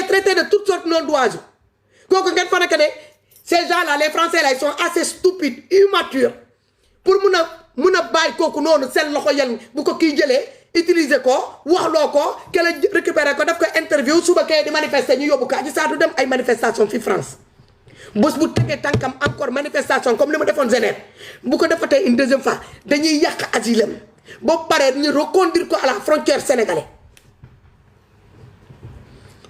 traité de toutes sortes de noms d'oiseaux kooku ngeen fa nekk ne ces gens-là les Français là ils sont assez stupides immatures pour mun a bàyyi kooku noonu seen loxo yan bu ko kii jëlee utiliser ko waxloo ko kala récupérer ko daf ko interview suba kay di manifester ñu yóbbu ko Adji Sarr du dem ay manifestation fi France bés bu tegee tànkam encore manifestation comme li ma defoon Genève bu ko defatee une deuxième fois dañuy yàq asilam boo paree ñu reconduire ko à la frontière sénégalaise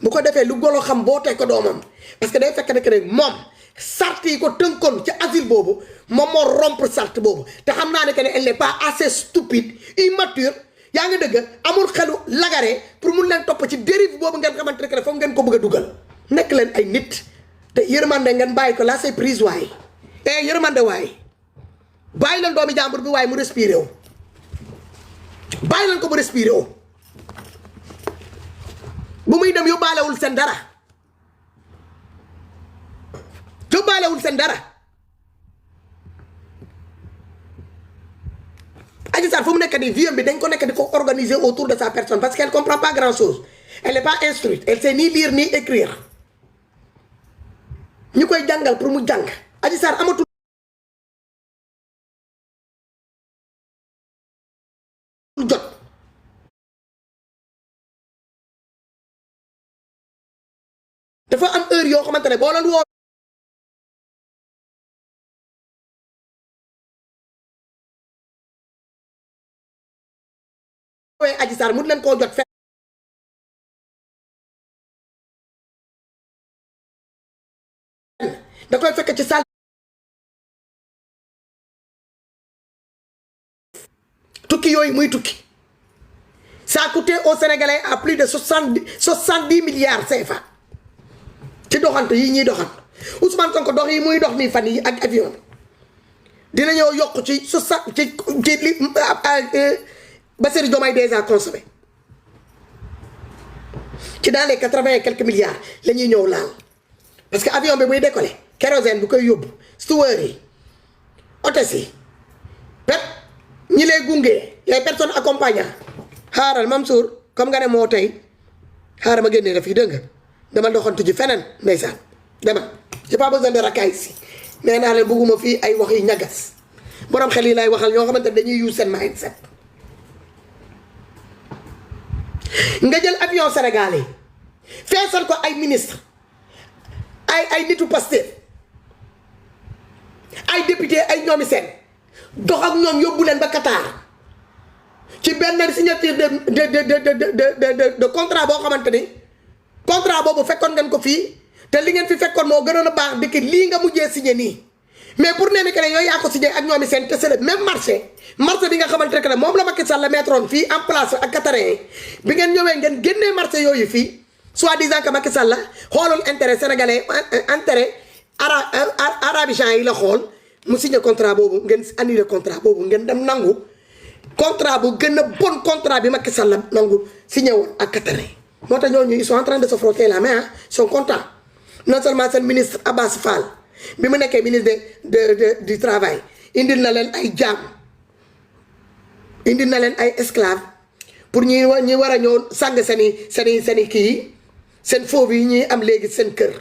bu ko defee lu golo xam boo tey ko doomam parce que day fekk ne que moom sart yi ko tënkoon ci asile boobu moom moo rompre sart boobu te xam naa ne que ne elle n'est pas assez stupide immature yaa ngi dëgg amul xelu lagare pour mun leen topp ci dérive boobu ngeen xamante ne que foofu ngeen ko bëgg a dugal nekk leen ay nit te yërmande ngeen bàyyi ko là c'est prise waaye yërmande waaye bàyyi leen doomi jàmbur bi waaye mu respiré wu bàyyi leen ko mu respiré wu bu muy dem yóbbaalewul seen dara yóbbaalewul seen dara Adji Sarr fu mu nekk di vie bi dañ ko nekk di ko organiser autour de sa personne parce qu'elle comprend pas grand chose elle n'est pas instruite elle sait ni lire ni écrire ñu koy jàngal pour mu jàng Adji Sarr amatul jot dafa am heure yoo xamante ne boo leen woo Adji Sarr mun leen koo jot fekk da koy fekk ci salle tukki yooyu muy tukki ça a coûté aux Sénégalais à plus de 70 milliards CFA ci doxante yi ñuy doxant Ousmane Sonko dox yi muy dox nii fan yi ak avion dina ñëw yokk ci li Bassirou Diomaye déjà consommé ci dans les 80 et quelques milliards la ñuy ñëw laal parce que avion bi buy décoller kérosène bu koy yóbbu steward yi hôtesse yi pep ñi lay gunge les personnes accompagnantes xaaral Mansour comme nga ne moo tey xaaral ma génnee la fii dégg nga dama doxantu ji feneen ndeysaan dama j'ai pas besoin de racaille ici nee naa leen bëgguma fii ay wax yu ñagas borom xel yi lay waxal ñoo xamante ne dañuy use seen mindset nga jël avion sénégalais feesal ko ay ministre ay nitu Pastef ay député ay ñoomi seen dox ak ñoom yóbbu leen ba Qatar ci benn signature de contrat boo xamante ni contrat boobu fekkoon ngeen ko fii te li ngeen fi fekkoon moo gënoon a baax dikki lii nga mujjee signé nii mais pour nee ni que ne yooyu yaa ko signé ak ñoomi seen te c'est le même marché bi nga xamante ne que ne moom la Macky Sall la mettroon fii en place ak Qatarien bi ngeen ñëwee ngeen génnee marché yooyu fii soi-disant que Macky Sall la xoolul intérêt sénégalais intérêt arabisant yi la xool mu signé contrat boobu ngeen annulé contrat boobu ngeen dem nangu contrat bu gën a bon contrat bi Macky Sall la nangu signé woon ak Qatarien moo tax ñooñu ils sont en train de se frotter la main ils sont contents non seulement seen ministre Abbas Fall bi mu nekkee ministre du travail indil na leen ay jaam indil na leen ay esclave pour ñi war a ñëw sàng seeni kii yi seen foofu yi ñuy am léegi seen kër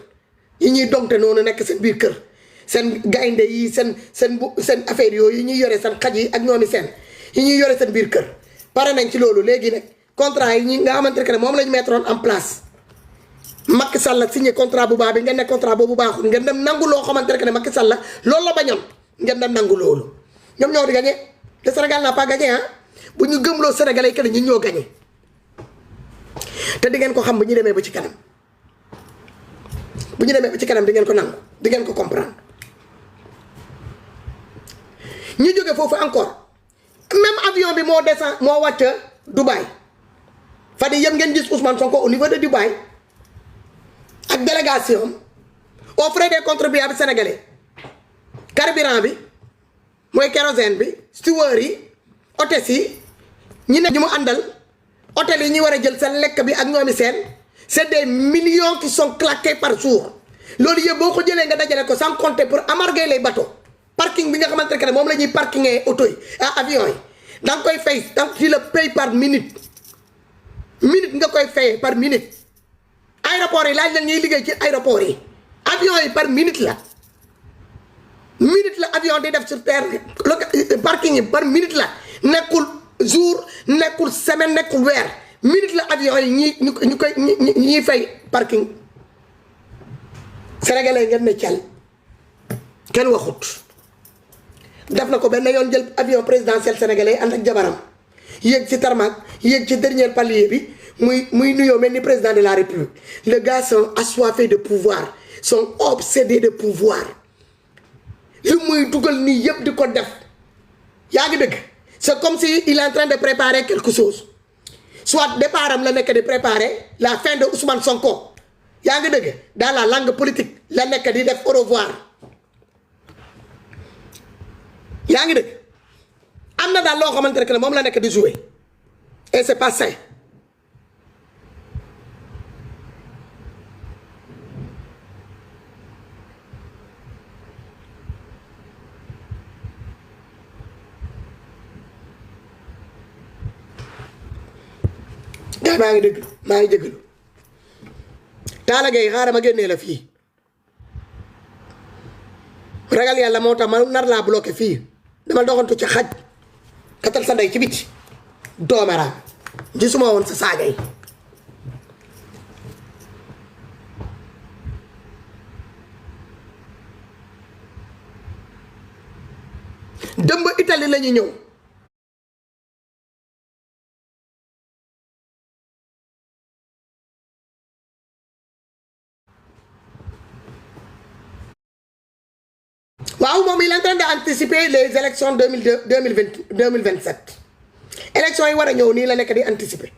yi ñuy domte noonu nekk seen biir kër seen gaynde yi seen affaire yooyu yi ñuy yore seen xaj yi ak ñoomi seen yi ñuy yore seen biir kër pare nañ ci loolu léegi nag contrat yi ñi nga xamante ne moom lañu mettre en place Macky Sall signé contrat bu baax bi ngeen ne contrat boobu baaxul ngeen dem nangu loo xamante ne Macky Sall loolu la bañoon ngeen dem nangu loolu ñoom ñoo di gagné le Sénégal n'a pas gagné bu ñu gëmloo Sénégalais que ñun ñoo gagné te di ngeen ko xam bu ñu demee ba ci kanam bu ñu demee ba ci kanam di ngeen ko nangu di ngeen ko comprendre ñu jóge foofu encore même avion bi moo descend moo wàcc Dubaï fan yii yëpp ngeen gis Ousmane Sonko au niveau de Dubaï. ak délégation aux frais des contribuables sénégalais carburant bi mooy kérosène bi steward yi hôtesse yi ñi ne ñu mu àndal hôtel yi ñuy war a jël seen lekk bi ak ñoomi seen c'est des millions qui sont claqués par jour loolu yëpp boo ko jëlee nga dajale ko sans compter pour amarguer les bateaux parking bi nga xamante ne moom la ñuy parkingé auto yi avion yi da nga koy fay donc tu le payes par minute nga koy fayee par minute aéroport yi laaj leen ñuy liggéey ci aéroport yi avion yi par minute la avion di def sur terre parking yi par minute la nekkul jour nekkul semaine nekkul weer minute la avion yi ñu koy ñuy fay parking sénégalais ngeen ne cal kenn waxut def na ko benn yoon jël avion présidentiel sénégalais ànd ak jabaram yéeg ci tarmac yéeg ci dernier palier bi muy nuyoo mel ni président de la république les gars sont assoiffés de pouvoir sont obsédés de pouvoir li muy dugal nii yëpp di ko def yaa ngi dëgg c'est comme si il est en train de préparer quelque chose soit départ am la nekk di préparer la fin de Ousmane Sonko yaa ngi dëgg dans la langue politique la nekk di def au revoir yaa ngi dëgg am na daal loo xamante ne moom la nekk di jouer et c'est pas sain maa ngi dëgg maa ngi jégalu Talla Gueye xaaral ma génnee la fii ragal yàlla moo tax ma nar laa bloqué fii dama doxantu ci xaj katal sa ndey ci biti doomaraam gisuma woon sa saaga yi dëmb Italie la ñu ñëw waaw moom il est en train d'anticiper les élections 2027 élections yi war a ñëw nii la nekk di anticiper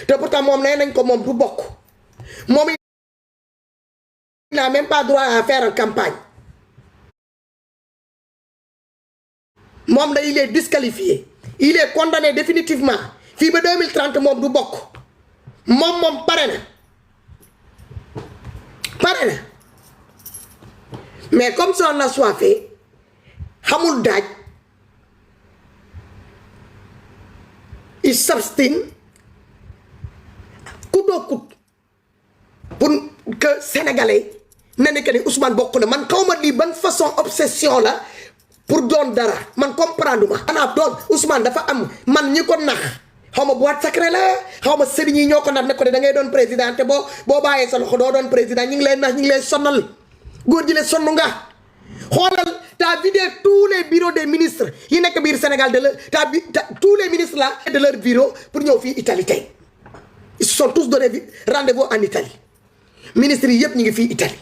te pourtant moom nee nañ ko moom du bokk moom il n'a même pas droit à faire une campagne moom da il est disqualifié il est condamné définitivement fii ba 2030 moom du bokk moom pare na mais comme ça on a soifé xamul daaj il s'abstine coûte que coûte pour que sénégalais ne ne que ni Ousmane bokk na man xaw ma lii ban façon obsession la pour doon dara man comprendre ma xanaa doon Ousmane dafa am man ñi ko nax xaw ma boîte secret la xaw ma sëriñ yi ñoo ko nax ne ko de da ngay doon président te boo bàyyee sa loxo doo doon président ñi ngi lay nax ñi ngi lay sonal góor ji le sonn nga xoolal t'as vidé tous les bureaux des ministres yi nekk biir Sénégal tous les ministres là de leur bureau pour ñëw fii Italie tey ils se sont tous donné rendez-vous en Italie ministres yi yëpp ñu ngi fii Italie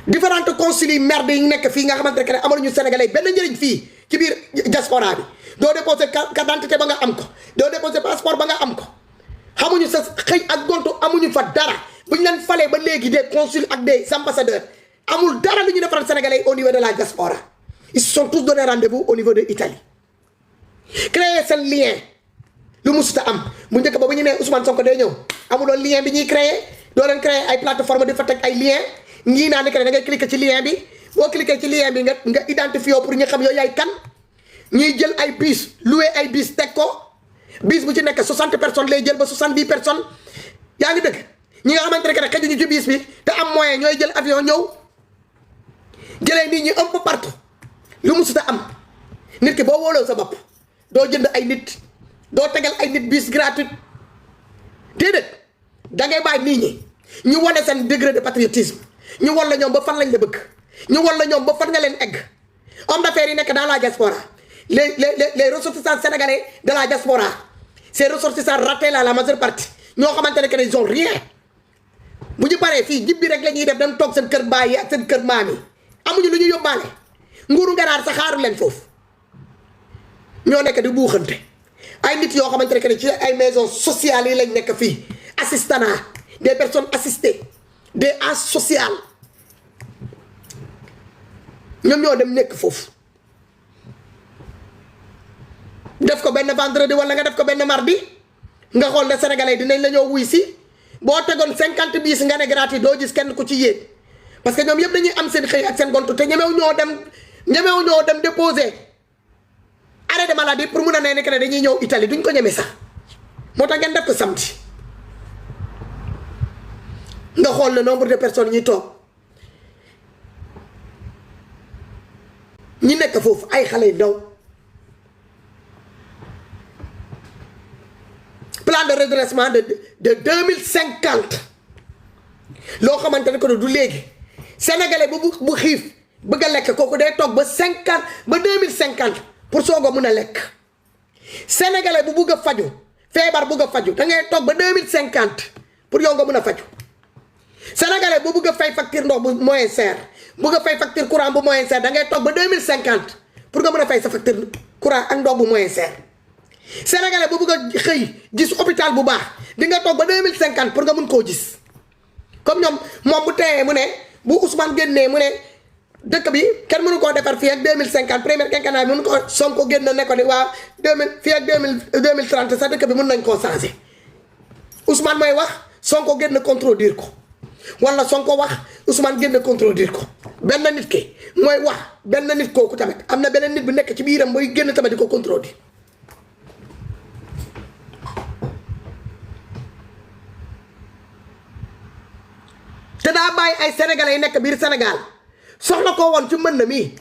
différentes consuls yi merde yi nekk fii nga xamante ne amaluñu Sénégalais benn njëriñ fii ci biir diaspora bi doo déposé carte d'identité ba nga am ko doo déposé passeport ba nga am ko xamuñu sa xëy ak gontu amuñu fa dara bu ñu leen falee ba léegi des consuls ak des ambassadeurs amul dara lu ñu defaral Sénégalais au niveau de la diaspora ils se sont tous donné rendez-vous au niveau de Italie créer seen lien lu musuta am bu njëkk ba bu ñu nee Ousmane Sonko day ñëw amuloon lien bi ñuy créer doo leen créer ay plateforme di fa teg ay lien ñii naa ni que da ngay cliquer ci lien bi boo cliquer ci lien bi nga identifié pour ñu xam yow yaay kan ñuy jël ay bus louer ay bus teg ko bus bu ci nekk 60 personnes lay jël ba 70 personnes yaa ngi dëgg ñi nga xamante ne xëjuñu ci bus bi te am moyen ñooy jël avion ñëw jëlee nit ñi un peu partout lu musuta am nit ki boo wóoloo sa bopp doo jënd ay nit doo tegal ay nit bus gratuit déedéet da ngay bàyyi nit ñi ñu wane seen degré de patriotisme ñu wan la ñoom ba fan lañ la bëgg ñu wan la ñoom ba fan nga leen egg homme d'affaires yi nekk dans la diaspora les ressortissants sénégalais de la diaspora ces ressortissants ratés là la majeure partie ñoo xamante ne que ils ont rien bu ñu paree fii jibbi rek la ñuy def dem toog seen kër baay yi ak seen kër maam yi amuñu lu ñu yóbbaale nguuru nganaar sa xaaru leen foofu ñoo nekk di buuxante ay nit yoo xamante ne que ci ay maisons sociales yi lañ nekk fii assistanat des personnes assistées des âges sociales ñoom ñoo dem nekk foofu def ko benn vendredi wala nga def ko benn mardi nga xool ne sénégalais dinañ la ñoo wuy si boo tegoon 50 bis nga ne gratuit doo gis kenn ku ci yéeg parce que ñoom yëpp dañuy am seen xëy ak seen gontu te ñemew ñoo dem déposer arrêt de maladie pour mun a ne que ne dañuy ñëw Italie duñ ko ñeme sax moo tax ngeen def ko samedi nga xool le nombre de personnes ñi toog ñi nekk foofu ay xale yu ndaw plan de redressement de 2050 loo xamante ne ko du léegi sénégalais bu xiif bëgg a lekk kooku day toog ba 2050 pour soog a mun a lekk sénégalais bu bugg a faju feebar bugg a faju da ngay toog ba 2050 pour yow nga mun a faju sénégalais bu bugg a fay facture ndox bu moyen cher bugg a fay facture courant bu moyen cher da ngay toog ba 2050 pour nga mun a fay sa facture courant ak ndox bu moyen cher sénégalais bu bugg a xëy gis hôpital bu baax di nga toog ba 2050 pour nga mun koo gis comme ñoom moom bu teeyee mu ne bu Ousmane génnee mu ne dëkk bi kenn mënu koo defar fii ak 2050 premier quinquennat bi mënu ko Sonko génn ne ko ni waa 2000 fii ak 2030 sax dëkk bi mën nañ koo changé Ousmane mooy wax Sonko génn contredire ko wala Sonko wax Ousmane génn contredire ko benn nit ki mooy wax benn nit kooku tamit am na beneen nit bu nekk ci biiram mooy génn tamit di ko contredire te daa bàyyi ay sénégalais yi nekk biir Sénégal soxla ko woon ci mën na mii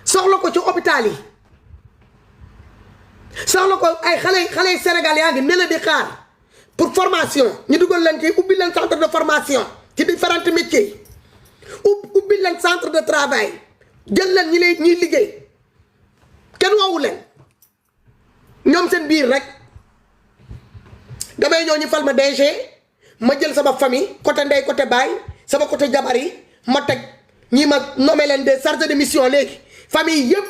soxla ko ci hôpital yi soxla ko ay xale Sénégal yaa ngi ne la di xaar pour formation ñu dugal leen ci ubbi leen centre de formation ci différents métiers ubbi leen centre de travail jël leen ñuy liggéey kenn woowu leen ñoom seen biir rek damay ñëw ñu fal ma DG ma jël sama famille côté ndey côté baay sama côté jabar yi ma teg ñi ma nommé leen des chargés de mission léegi famille yëpp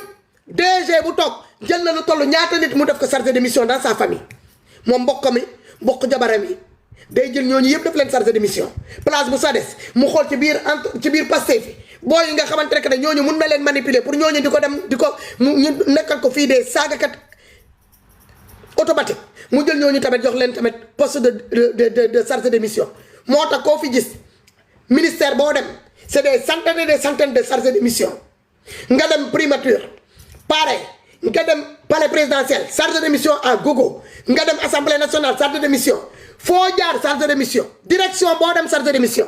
DG bu toog jël na lu toll ñaata nit mu def ko chargé de mission dans sa famille moom mbokk jabaram yi day jël ñooñu yëpp def leen chargé de mission place bu sa des mu xool ci biir Pastef fi boo yi nga xamante ne ñooñu mun na leen manipuler pour ñooñu di ko ñu nekkal ko fii des saagakat automatique mu jël ñooñu tamit jox leen tamit poste de chargé de mission moo tax koo fi gis ministère boo dem c'est des centaines et des centaines de chargés de mission nga dem primature pareil nga dem palais présidentiel chargé de mission à gogo nga dem assemblée nationale chargé de mission foo jaar chargé de mission direction boo dem chargé de mission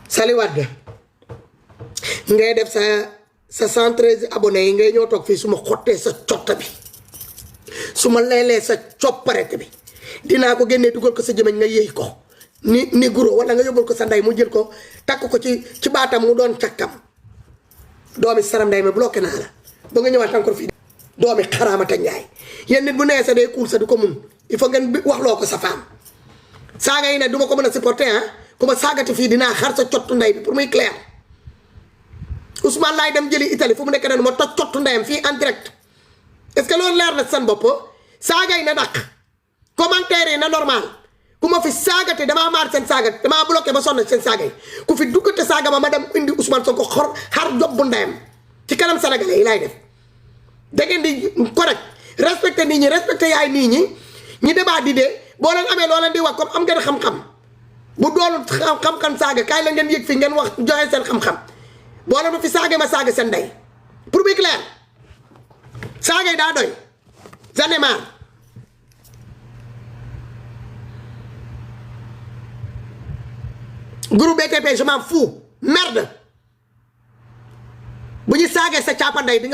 Sali Wade ngay def sa 113 abonnés yi ngay ñoo toog fii su ma xottee sa cotta bi su ma leelee sa copparete bi dinaa ko génnee dugal ko sa jëmeñ nga yëy ko ni guro wala nga yóbbul ko sa ndey mu jël ko takk ko ci baatam mu doon cakkam doomi saram ndey ma bloqué naa la ba nga ñëwaat encore fii doomi xaraamata njaay yéen nit bu nee sa day kuul sa du ko mun il faut ngeen waxloo ko sa femme saaga yi ne du ma ko mën a supporter ah ku ma saagati fii dinaa xar sa cottu ndey bi pour muy clair Ousmane laay dem jëli Italie fu mu nekk ne ma toj cottu ndeyam fii en direct est-ce que loolu leer na seen bopp saaga yi na dàq commentaire yi na normal ku ma fi saagate damaa maar seen saaga damaa bloqué ba sonn seen saaga yi ku fi duggate saaga ma dem indi Ousmane Sonko xar job bu ndeyam ci kanam sénégalais yi laay def da ngeen di correct respecté nit ñi respecté yaay nit ñi débat di dee boo leen amee loo leen di wax comme am ngeen xam-xam bu doon xam-xam saaga kaay la ngeen yëg fi ngeen wax joxe seen xam-xam boo leen ma fi saaga ma saaga seen ndey pour bi clair saaga yi daa doy j'en ai marre groupe BTP je m'en fous merde bu ñu saagee sa caapa ndey di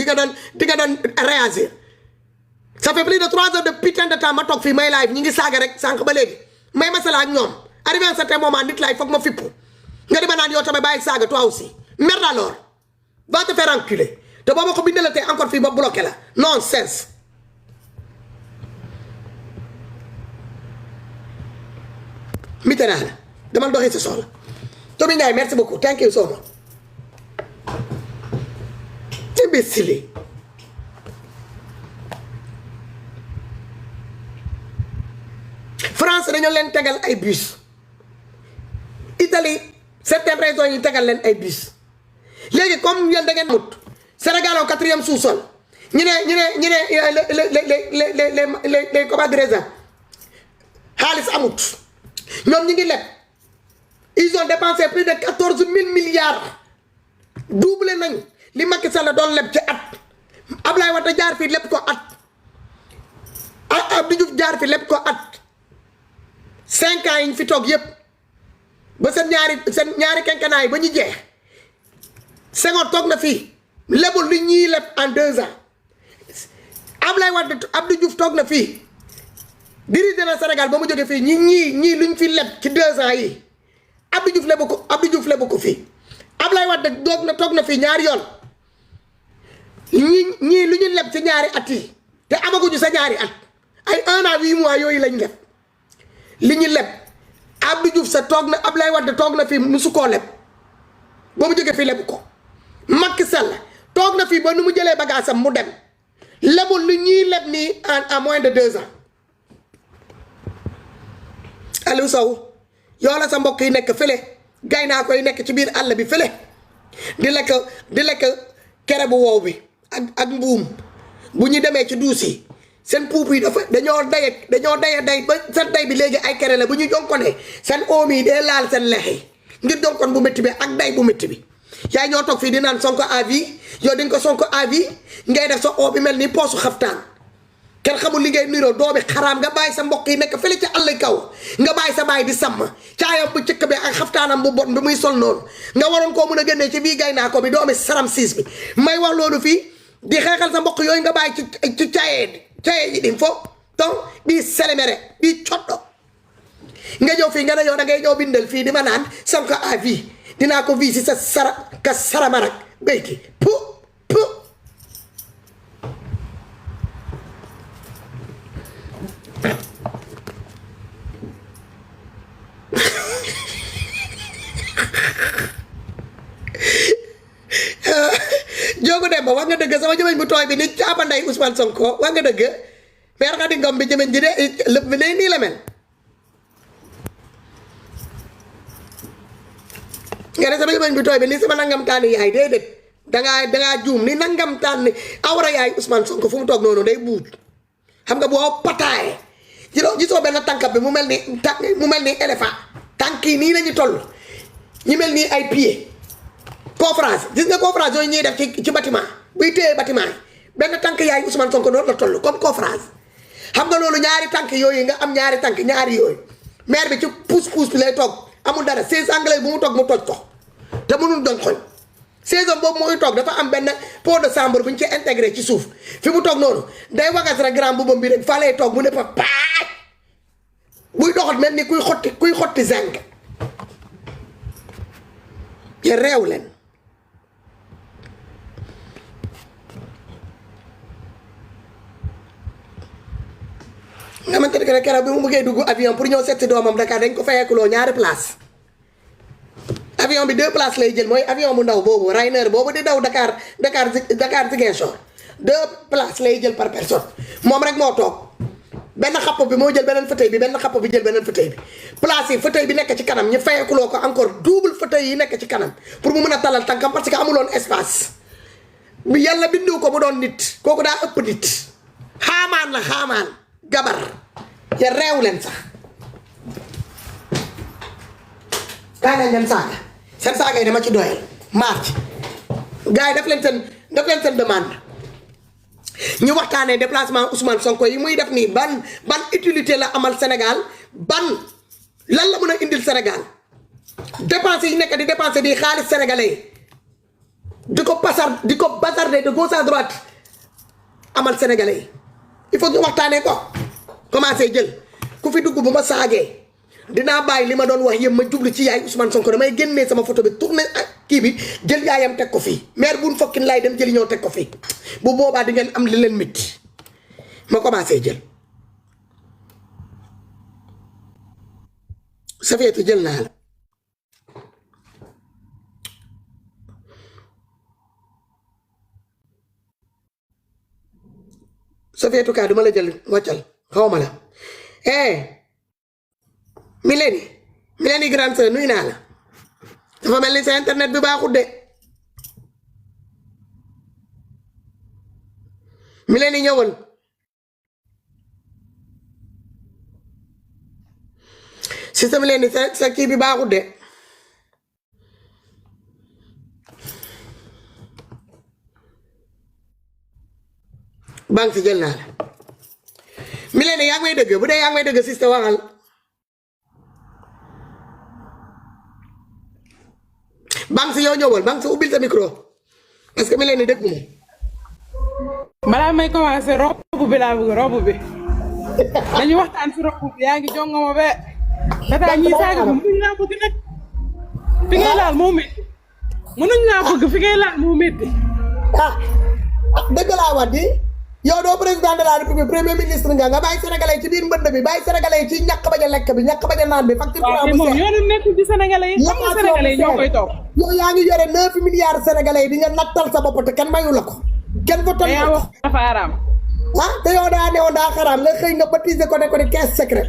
nga doon réagir ça fait plus de 3 heures de putain de temps ma toog fii may live ñi ngi saaga rek sànq ba léegi may masala ak ñoom arrivé à un certain moment nit laay foog ma fippu nga di ma naan yow tamit bàyyi saaga toi aussi merde alors va te faire enculer te boo ma ko bindalatee encore fii ba bloqué la nonsense mité naa la demal doxi sa soxla Toby Ndiaye merci beaucoup thank you so much imbécile France dañoo leen tegal ay bus Italie certaines régions yi tegal leen ay bus léegi comme yéen da ngeen mut Sénégal au 4e sous-sol ñu ne les comment dirais-je xaalis amut ñoom ñi ngi leb ils ont dépensé plus de 14 000 milliards doublé nañ li Macky Sall doon leb ci at Ablaye Wade jaar fii leb ko at Abdou Diouf jaar fi leb ko at 5 ans yi ñu fi toog yépp ba seen ñaari quinquennat yi ba ñu jeex Senghor toog na fii lebul li ñuy leb en 2 ans Ablaye Wade Abdou Diouf toog na fii dirigé na Sénégal ba mu jógee fii ñii luñ fi leb ci 2 ans yi Abdou Diouf lebu ko fii Ablaye Wade toog na fii ñaari yoon ñii lu ñu leb ci ñaari at yi te amaguñu sa ñaari at ay 1 an 8 mois yooyu lañ leb li ñu leb Abdou Diouf sa toog na Ablaye Wade toog na fii musu koo leb ba mu jógee fii lebu ko Macky Sall toog na fii ba nu mu jëlee bagaasam mu dem lebul lu ñuy leb nii en moins de 2 ans Aliou Sow yoo la sa mbokk yi nekk fële gay naa koy nekk ci biir àll bi fële di lekk kere bu wow bi ak mbuum bu ñu demee ci duus yi seen puup yi dañoo day ba seen day bi léegi ay kere la bu ñu jonkonee seen oom yi dee laal seen lex yi ngir jonkon bu métti bi ak day bu métti bi yaay ñoo toog fii di naan Sonko à vie yow di nga ko Sonko à vie ngay def sa oo bi mel ni poosu xaftaan kenn xamul li ngay niroo doomi xaraam nga bàyyi sa mbokk yi nekk fële ca àll kaw nga bàyyi sa baay di sàmm caayam bu cëkk bi ak xaftaanam bu bon bi muy sol noonu nga waroon koo mun a génnee ci bii gay naa ko bi doomi saram siis bi may wax loolu fii di xeexal sa mbokk yooyu nga bàyyi ci caayee ji dim fo donc bii selemere bii coddo nga ñëw fii nga ne yow da ngay ñëw bindal fii di ma naan Sonko à vie dinaa ko vie si sa saramarak béyti pu Jogu dem ba wax nga dëgg sama jëmeñ bu tooy bi ni caapa nday Ousmane Sonko wax nga dëgg Père Khady Ngom bi jëmeñ ji de lépp bi nii la mel nga ne sama jëmeñ bu tooy bi ni sama nangam tànn yaay déedéet dangaa juum ni nangam tànn awra yaay Ousmane Sonko fu mu toog noonu day buut xam nga boo pataaye gisoo benn tànkab bi mu mel ni éléphant tànk yi nii lañu toll ñu mel nii ay pied conférence gis nga conférence yooyu ñuy def ci bâtiment buy téye bâtiment yi benn tànk yaay Ousmane Sonko noonu la toll comme conférence xam nga loolu ñaari tànk yooyu nga am ñaari tànk ñaari yooyu maire bi ci pousse bi lay toog amul dara 16 anglais bu mu toog mu toj ko te mënul doon xoñ saison boobu mooy toog dafa am benn pot de chambre bu ñu ci intégré ci suuf fi mu toog noonu day wagas rek grand boubam bi rek fa lay toog mu ne fa paaj buy doxat mel ni kuy xotti zinc te réew leen nga xamante ne keroog bi mu bëggee dugg avion pour ñëw seet si doomam Dakar dañ ko fayeekuloo ñaari place avion bi 2 places lay jël mooy avion bu ndaw boobu Ryanair boobu di daw Dakar Ziguinchor 2 places lay jël par personne moom rek moo toog benn xapp bi moo jël beneen fauteuil bi benn xapp bi jël beneen fauteuil bi place yi fauteuil bi nekk ci kanam ñu fayeekuloo ko encore double fauteuil yi nekk ci kanam pour mu mën a talal tànkam parce que amuloon espace bi yàlla bindu ko bu doon nit kooku daa ëpp nit xaamaan gabar ya réew leen sax kaa nga ngeen saaga seen saaga yi dama ci doyal marche gars yi def leen seen demande ñu waxtaanee déplacement Ousmane Sonko yi muy def nii ban utilité la amal Sénégal lan la mën a indil Sénégal dépense yi nekk di dépenser di xaalis sénégalais di ko bazarder de gauche à droite amal sénégalais yi il faut ñu waxtaanee ko commencé jël ku fi dugg bu ma saagee dinaa bàyyi li ma doon wax yëpp ma jublu ci yaay Ousmane Sonko damay génnee sama photo bi tourné kii bi jël yaayam teg ko fii maire buñ fokkin laay dem jëli ñëw teg ko fii bu boobaa di ngeen am li leen métti ma commencé jël Safietou jël naa la Safietou kaa duma la jël wàccal xawma la Mileni grande sœur nuy naa la dafa mel ni sa internet bi baaxut de Mileni ñëwal si sa Mileni sa kii bi baaxut de banque si jël naa la mi leen yaa ngi may dëgg bu dee yaa ngi may dëgg siste waxal banque si yow ñëwal banque si ubbil sa micro parce que mi leen dëgg moom balaa may commencé robe bi laa bëgg robe bi dañu waxtaan si robe bi yaa ngi jongoma be tata ñii saaga bi mënuñ laa bëgg nag fi ngay laal moo métti mënuñ laa bëgg fi ngay laal moo métti dëgg laa wax di yow doo président de la république premier ministre nga bàyyi sénégalais ci biir mbënd bi bàyyi sénégalais ci ñàkk bañ a lekk bi ñàkk bañ a naan bi facture waaw moom yoonu nekkul ci sénégalais yi xam nga sénégalais yi ñoo koy toog yow yaa ngi yore 9 milliards sénégalais yi di nga nattal sa bopp te kenn mayu la ko kenn votal yaa wax dafa araam te yow daa newoon daa xaraam la xëy nga baptiser ko ne ko di caisse secret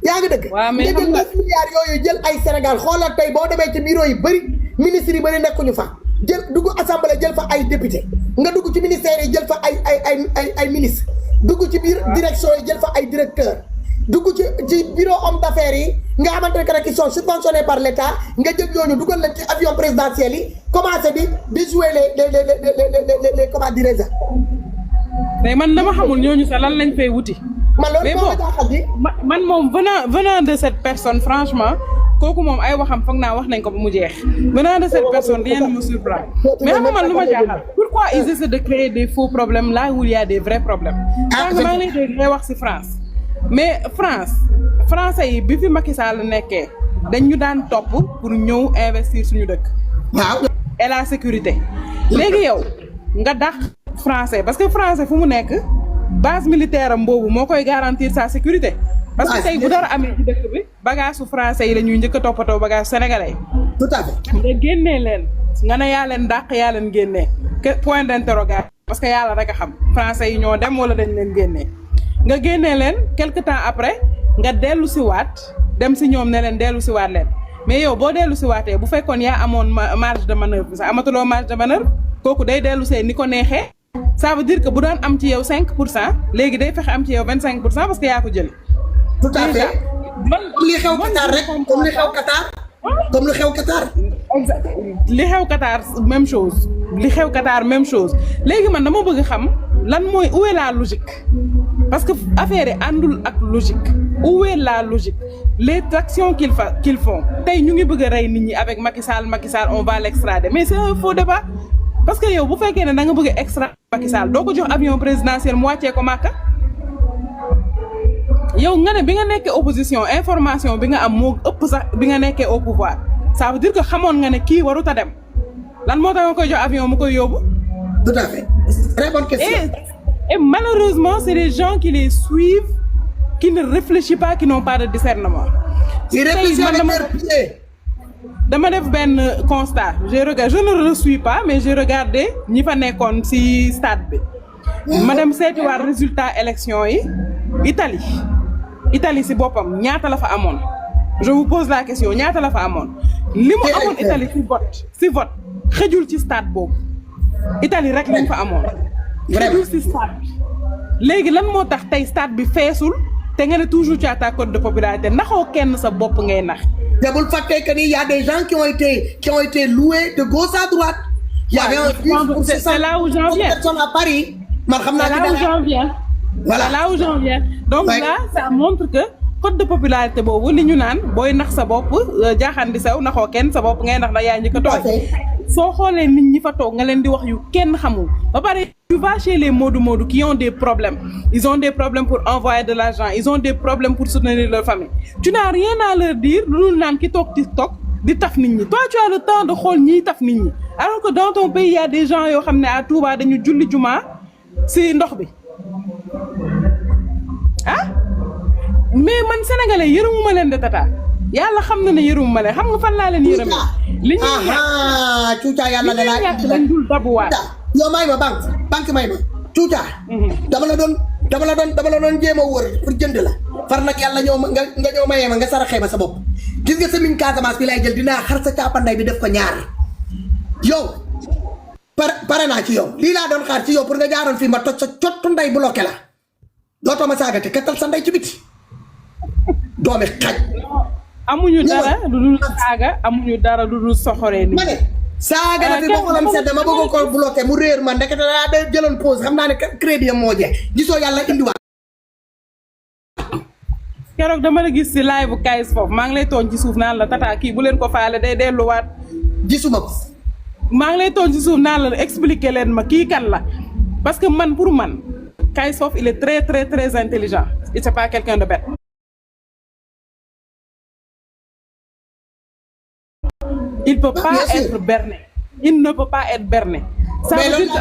yaa ngi dëgg waaw mais nga jël 9 milliards yooyu jël ay Sénégal xoolal tey boo demee ci bureau yi bëri ministres yi bëri nekkuñu fa jël dugg assemblée jël fa ay député nga dugg ci ministère yi jël fa ay ministre dugg ci biir direction yi jël fa ay directeur dugg ci bureau homme d'affaires yi nga xamante ne qui sont subventionnés par l'État nga jël ñooñu dugal leen ci avion présidentiel yi commencé di jouer les comment dirais-je mais man dama xamul ñooñu sax lan lañ fay wuti man loolu moo ma jaaxal di man moom venant de cette personne franchement kooku moom ay waxam foog naa wax nañ ko ba mu jeex venant de cette personne rien ne me surprend mais xam nga man lu ma jaaxal pourquoi ils essaient de créer des faux problèmes là où il y a des vrais problèmes sànq maa ngi lay dégg ngay wax ci France mais français yi bi fi Macky Sall nekkee dañ ñu daan topp pour ñëw investir suñu dëkk waaw et la sécurité léegi yow nga dàq français parce que français fu mu nekk base militaire am boobu moo koy garantir sa sécurité parce que tey bu dara amee ci dëkk bi bagage su français yi la ñuy njëkk a toppatoo bagage sénégalais yi tout à fait nga génnee leen nga ne yaa leen dàq yaa leen génnee point d'interrogation parce que yàlla rek a xam français yi ñoo dem wala dañ leen génnee nga génnee leen quelque temps après nga dellu si waat dem si ñoom ne leen dellu si waat leen mais yow boo dellu si waatee bu fekkoon yaa amoon marge de manœuvre bi sax amatuloo marge de manœuvre kooku day dellu see ni ko neexee ça veut dire que bu doon am ci yow 5% léegi day fexe am ci yow 25% parce que yaa ko jëli. tout à fait comme li xew Qatar rek comme li xew Qatar comme li xew Qatar. exact li xew Qatar même chose li xew Qatar même chose léegi man dama bëgg xam lan mooy où est la logique parce que affaire yi àndul ak logique où est la logique les actions qu'ils font tey ñu ngi bëgg a rey nit ñi avec Macky Sall on va l'extrader mais c'est un faux débat parce que yow bu fekkee ne da nga bëgg a extrader Macky Sall doo ko jox avion présidentiel mu wàccee ko Màkka yow nga ne bi nga nekkee opposition information bi nga am moo ëpp sax bi nga nekkee au pouvoir ça veut dire que xamoon nga ne kii warut a dem lan moo tax nga koy jox avion mu koy yóbbu. tout à fait très bonne question. Et malheureusement c'est des gens qui les suivent qui ne réfléchissent pas qui n'ont pas de discernement. ils réfléchissent avec leurs pieds. dama def benn constat je ne le suis pas mais j'ai regardé ñi fa nekkoon ci stade bi. ma dem seetiwaat résultat élection yi Italie ci boppam ñaata la fa amoon je vous pose la question ñaata la fa amoon li mu amoon Italie ci vote xëjul ci stade boobu Italie rek lañ fa amoon xëjul ci stade bi léegi lan moo tax tey stade bi feesul te nga ne toujours tu as ta cote de popularité naxoo kenn sa bopp ngay nax te bul fàtte que ni y a des gens qui ont été loués de gauche à droite. Il y avait un bus pour c'est là où j'en viens personnes à Paris. man xam naa c'est là où j'en viens. voilà c'est là où j'en viens. donc là ça montre que cote de popularité boobu li ñu naan booy nax sa bopp jaaxaan di sew naxoo kenn sa bopp ngay nax da yaa njëkk a tooy. soo xoolee nit ñi fa toog nga leen di wax yu kenn xamul ba pare tu vas chez les modou qui ont des problèmes ils ont des problèmes pour envoyer de l'argent ils ont des problèmes pour soutenir leur famille tu n'as rien à leur dire lu dul naan ki toog TikTok di taf nit ñi toi tu as le temps de xool ñiy taf nit ñi alors que dans ton pays il y a des gens yoo xam ne à Touba dañu julli juma ci ndox bi ah mais man sénégalais yërëmuma leen de tata yàlla xam na ne yërëmuma leen xam nga fan laa leen yërëmee. li ñuy ñàkk cuuca yàlla da laa ñàkk lañ dul dabuwaat. yow may ma banque may ma cuuca. dama la doon jéem a wër pour jënd la. far nag yàlla ñëw ma nga ñëw mayee ma nga saraxee ma sa bopp. gis nga sa mine Casamance bi lay jël dinaa xar sa caapanday bi def ko ñaar yow pare naa ci yow lii laa doon xaar ci yow pour nga jaaroon fii ma toj sa cottu nday bloqué la dootoo ma saagate kettal sa nday ci biti doomi xaj. amuñu dara lu dul saaga amuñu dara lu dul soxoree nit. ma ne saaga na fi ba xolam sedd ma bëgg ko bloqué mu réer man ndekete daa day jëloon pause xam naa ne crédit am moo jeex gisoo yàlla indiwaat. keroog dama la gis si live bu Kayz foofu maa ngi lay tooñ ci suuf naan la tata kii bu leen ko faale day delluwaat. gisuma ko. maa ngi lay tooñ ci suuf naan la expliquer leen ma kii kan la parce que man pour man Kayz foofu il est très très très intelligent il c'est pas quelqu'un de bête. il peut pas être berné. il ne peut pas être berné. ça veut dire que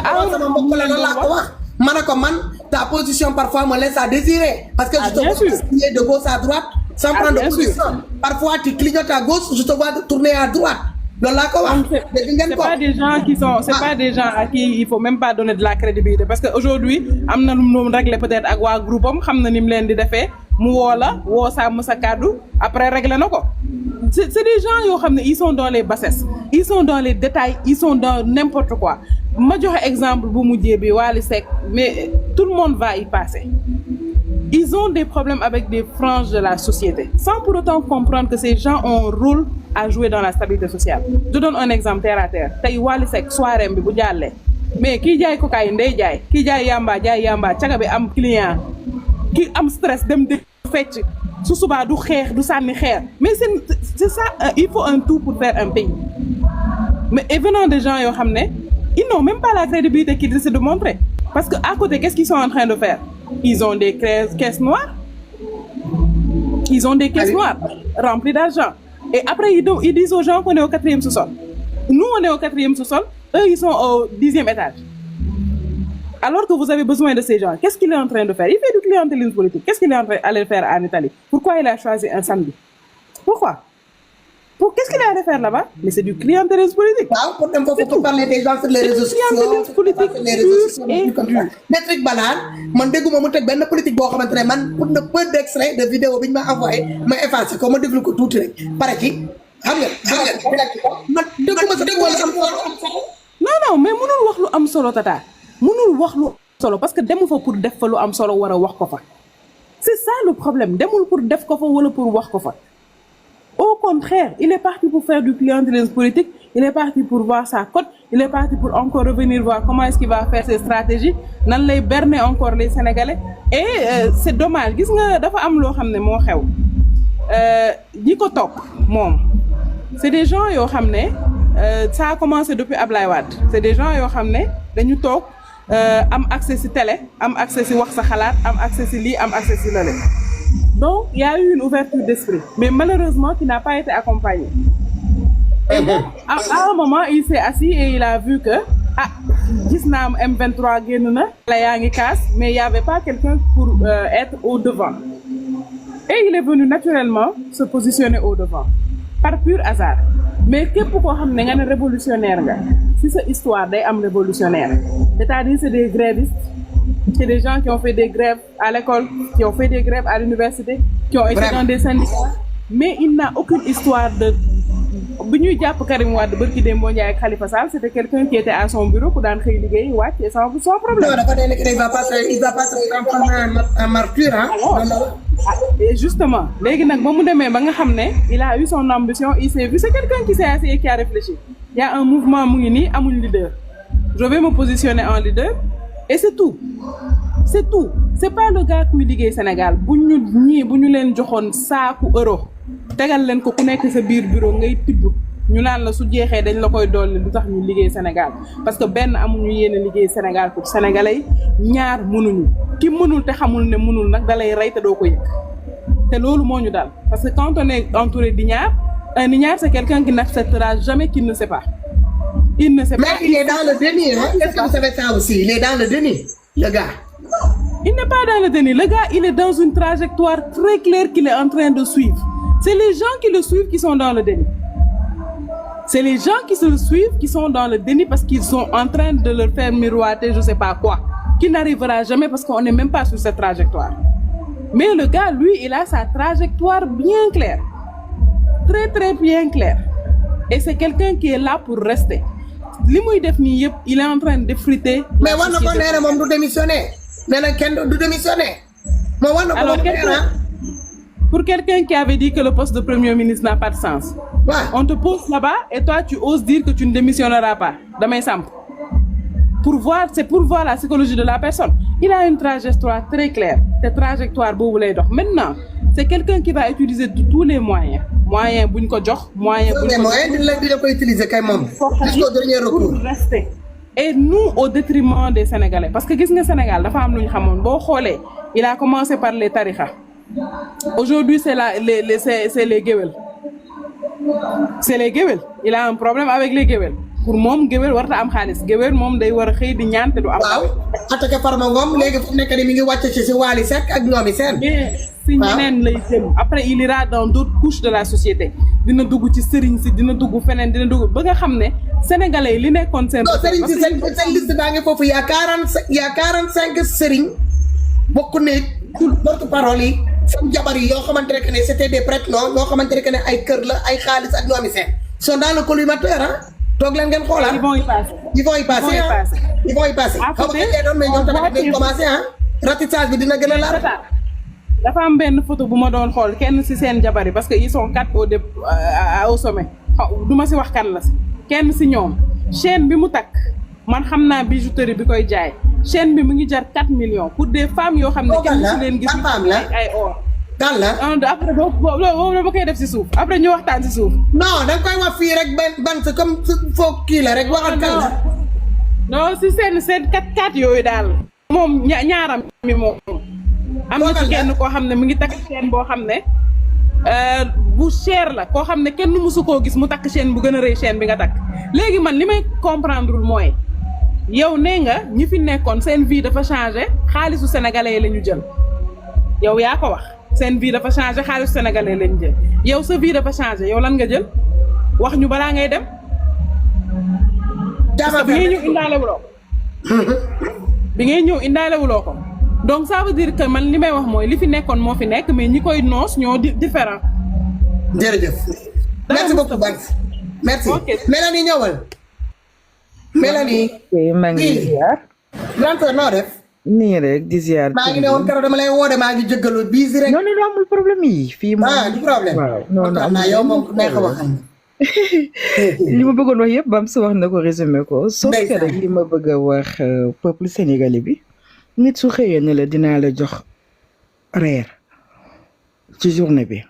ma ne ko man ta position parfois me laisse à désirer. parce que je te vois crier de gauche à droite. sans prendre de position. parfois tu clignotes à gauche je te vois tourner à droite. loolu laa ko wax. c'est pas des gens qui sont c'est pas des gens à qui il faut même pas donner de la crédibilité parce que aujourd'hui am na lu mu réglé peut-être ak waa groupe am xam na ni mu leen di defee mu woo la woo sàmm sa kàddu après réglé na ko. c'est des gens yoo xam ne ils sont dans les bassesses ils sont dans les détails ils sont dans n'importe quoi ma joxe exemple bu mujjee bi Wally Seck mais tout le monde va y passer. Ils ont des problèmes avec des franges de la société sans pour autant comprendre que ces gens ont un rôle à jouer dans la stabilité sociale. Je donne un exemple terre à terre tey Wally Seck soirée bi bu jàllee mais kii jaay cocaïne day jaay kii jaay yamba caga bi am client ki am stress dem de fecc su subaa du xeex du sànni xeer mais c'est ça il faut un tout pour faire un pays mais et venant des gens yoo xam ne ils n'ont même pas la crédibilité qu'ils essaient de montrer parce que à côté qu'est-ce qu'ils sont en train de faire ils ont des caisses noires ils ont des caisses noires remplies d'argent et après ils disent aux gens qu'on est au 4e sous-sol nous on est au 4e sous-sol eux ils sont au 10e étage alors que vous avez besoin de ces gens qu'est-ce qu'il est en train de faire il fait du clientélisme politique qu'est-ce qu'il est en train d'aller faire en Italie pourquoi il a choisi un samedi pourquoi qu'est-ce qu'il est allé faire là-bas mais c'est du clientélisme politique pour dem foofu pour parler des gens sur les réseaux sociaux des trucs banals man dégguma mu teg benn politique boo xamante ne man pour ne peu d'extrait de vidéo bi ñu ma envoyé ma effacé ko ma déglu ko tuuti rek pare ci xam nga man dégguma sa dégguma lu am solo non mais mënul wax lu am solo tata mënul wax lu solo parce que demu fa pour def fa lu am solo war a wax ko fa c'est ça le problème demul pour def ko fa wala pour wax ko fa au contraire il est parti pour faire du clientélisme politique il est parti pour voir sa cote il est parti pour encore revenir voir comment est-ce qu'il va faire ses stratégies nan lay berner encore les Sénégalais et c'est dommage gis nga dafa am loo xam ne moo xew ñi ko topp moom c'est des gens yoo xam ne ça a commencé depuis Ablaye Wade c'est des gens yoo xam ne dañu toog am accès ci télé am accès ci wax sa xalaat am accès ci lii am accès ci lale donc il y a eu une ouverture d'esprit mais malheureusement qui n'a pas été accompagnée et bon à un moment il s'est assis et il a vu que gis naa M23 génn na la yaa ngi kaas mais il y avait pas quelqu'un pour être au devant et il est venu naturellement se positionner au devant par pur hasard mais képp koo xam ne nga ne révolutionnaire nga si sa histoire day am révolutionnaire c'est-à-dire c'est des grévistes c'est des gens qui ont fait des grèves à l'école qui ont fait des grèves à l'université qui ont été dans des syndicats mais il n'a aucune histoire de bi ñuy jàpp Karim Wade barki Demba Ndiaye ak Khalifa Sall c'était quelqu'un qui était à son bureau ku daan xëy liggéey wàcc et sans problème. non dafa nekk il va pas se transformer en martyr et justement léegi nag ba mu demee ba nga xam ne il a eu son ambition il s'est vu c'est quelqu'un qui s'est assis et qui a réfléchi il y a un mouvement mu ngi nii amul leader je vais me positionner en leader et c'est tout c'est pas le gars kuy liggéey Sénégal bu ñu leen joxoon saaku euro tegal leen ko ku nekk sa biir bureau ngay tibb ñu naan la su jeexee dañ la koy dolli lu tax ñu liggéey Sénégal parce que benn amuñu yéene liggéey Sénégal pour sénégalais ñaar mënuñu ki mënul te xamul ne mënul nag dalay rey te doo ko yëg te loolu moo ñu dal parce que quand on est entouré d'ignare un ignare c'est quelqu'un qui n'acceptera jamais qu'il ne sait pas. Il ne sait pas. Mais il est dans le déni, hein? Est-ce que vous savez ça aussi? Il est dans le déni, le gars. Il n'est pas dans le déni. Le gars, il est dans une trajectoire très claire qu'il est en train de suivre. C'est les gens qui le suivent qui sont dans le déni. C'est les gens qui se le suivent qui sont dans le déni parce qu'ils sont en train de leur faire miroiter je sais pas quoi, qui n'arrivera jamais parce qu'on n'est même pas sur cette trajectoire. Mais le gars, lui, il a sa trajectoire bien claire. Très, très bien claire. Et c'est quelqu'un qui est là pour rester. li muy def nii yëpp il est en train d'effriter. mais war na ko nee na moom du démissionner nee na kenn du démissionner. alors pour quelqu'un qui avait dit que le poste de premier ministre n'a pas de sens Ouais. On te pose là-bas et toi tu oses dire que tu ne démissionneras pas damay samp c'est pour voir la psychologie de la personne. Il a une trajectoire très claire. Cette trajectoire boobu lay dox. Maintenant, c'est quelqu'un qui va utiliser tous les moyens. Moyens buñ ko jox, moyens buñ ko jox. Dina ko utiliser kay moom. Jusqu'au dernier recours. Pour rester. Et nous au détriment des Sénégalais parce que gis nga Sénégal dafa am lu ñu xamoon boo xoolee il a commencé par les tarixa. Aujourd'hui c'est les géwél. C'est les géwél. Il a un problème avec les géwél. Pour moom géwél warta am xaalis géwél moom day war a xëy di ñaan te du am. waaw attaqué Farba Ngom léegi fu nekk ni mi ngi wàcc ci si Wally Seck ak ñoomi seen. si ñeneen lay jëm après il ira dans d'autres couches de la société dina dugg ci sëriñ si dina dugg feneen dina dugg ba nga xam ne sénégalais yi li nekkoon seen. non sëriñ si seen liste baa ngi foofu y a 45 sëriñ bokk ne porte parole yi seen jabar yi yoo xamante ne que ne c'était des prêtres non yoo xamante ne que ne ay kër la ay xaalis ak ñoomi seen sont dans le collimateur ah. toog leen ngeen xoolal ils vont y passer. ils vont y passer xaw ma kañ doon mais ñoom tamit dañ commencé ratissage bi dina gën a laal. dafa am benn photo bu ma doon xool kenn ci seen jabar yi parce que ils sont 4 au sommet du ma ci wax kan la ci kenn ci ñoom chaîne bi mu takk man xam naa bijouterie bi koy jaay chaîne bi mu ngi jar 4 millions pour des femmes yoo xam ne kenn ci leen gis ay or. kan la après boobu dama koy def ci suuf après ñu waxtaan ci suuf. non da nga koy wax fii rek ban comme foog kii la rek waxal kan la. non ci seen 4 yooyu daal. moom ñaaram mi moom. am na ci kenn koo xam ne mu ngi takk chaîne boo xam ne bu cher la koo xam ne kenn mësu koo gis mu takk chaîne bu gën a rëy chaîne bi nga takk léegi man li may comprendre mooy yow nee nga ñi fi nekkoon seen vie dafa changé xaalisu sénégalais yi la ñu jël yow yaa ko wax. seen vie dafa changé xaalis sénégalais lañ jël yow sa vie dafa changé yow lan nga jël wax ñu balaa ngay dem. parce que bi ngay ñëw indaalewuloo ko. bi ngay ñëw indaalewuloo ko donc ça veut dire que man li may wax mooy li fi nekkoon moo fi nekk mais ñi koy noos ñoo différent. jërëjëf. merci beaucoup Bans. merci Mélanie ñëwal. Mélanie. maa ngi ziar. grandeur noo def. nii rek di ziar. maa ngi ne woon keroog dama lay woo de maa ngi jéggalu bii rek. non amul problème yi fii moom. du problème. waaw non amul yow moom neex a wax. li ma bëggoon wax yëpp Bams wax na ko résumé ko. sauf que rek li ma bëgg a wax peuple sénégalais bi. nit su xëyee ne la dinaa la jox reer ci journée bi